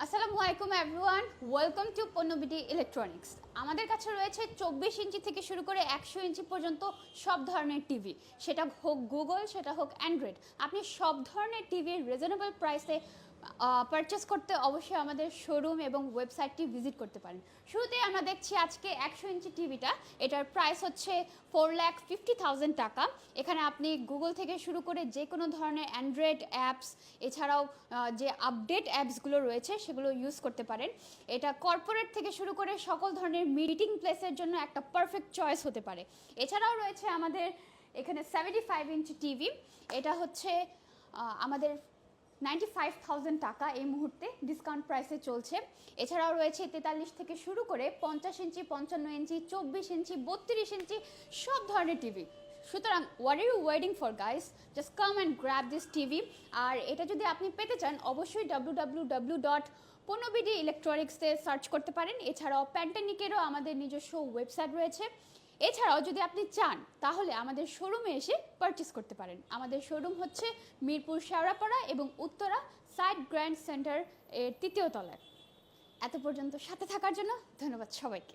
আসসালামু আলাইকুম everyone, welcome to পণ্যবিডি electronics. আমাদের কাছে রয়েছে 24 ইঞ্চি থেকে শুরু করে 100 ইঞ্চি পর্যন্ত সব ধরনের টিভি, সেটা হোক গুগল, সেটা হোক অ্যান্ড্রয়েড। আপনি সব ধরনের টিভির রিজনেবল প্রাইসে পারচেস করতে অবশ্যই আমাদের শোরুম এবং ওয়েবসাইটটি ভিজিট করতে পারেন। শুরুতেই আমরা দেখছি আজকে 100 ইঞ্চি টিভিটা, এটার প্রাইস হচ্ছে 4,50,000 টাকা। এখানে আপনি গুগল থেকে শুরু করে যে কোনো ধরনের অ্যান্ড্রয়েড অ্যাপস, এছাড়াও যে আপডেট অ্যাপসগুলো রয়েছে সেগুলো ইউজ করতে পারেন। এটা কর্পোরেট থেকে শুরু করে সকল ধরনের মিটিং প্লেসের জন্য একটা পারফেক্ট চয়েস হতে পারে। এছাড়াও রয়েছে আমাদের এখানে 75 ইঞ্চি টিভি, এটা হচ্ছে আমাদের 95,000 টাকা এই মুহূর্তে ডিসকাউন্ট প্রাইসে চলছে। এছাড়াও রয়েছে 43 থেকে শুরু করে 50 ইঞ্চি, 55 ইঞ্চি, 24 ইঞ্চি, 32 ইঞ্চি সব ধরনের টিভি। সুতরাং what are you waiting for guys, just come and grab this TV. আর এটা যদি আপনি পেতে চান অবশ্যই www.পণ্যবিডি ইলেকট্রনিক্সে সার্চ করতে পারেন। এছাড়াও প্যান্টানিকেরও আমাদের নিজস্ব ওয়েবসাইট রয়েছে। এছাড়াও যদি আপনি চান তাহলে আমাদের শোরুমে এসে পারচেস করতে পারেন। আমাদের শোরুম হচ্ছে মিরপুর শেওড়াপাড়া এবং উত্তরা সাইড গ্র্যান্ড সেন্টার এর 3য় তলায়। এত পর্যন্ত সাথে থাকার জন্য ধন্যবাদ সবাইকে।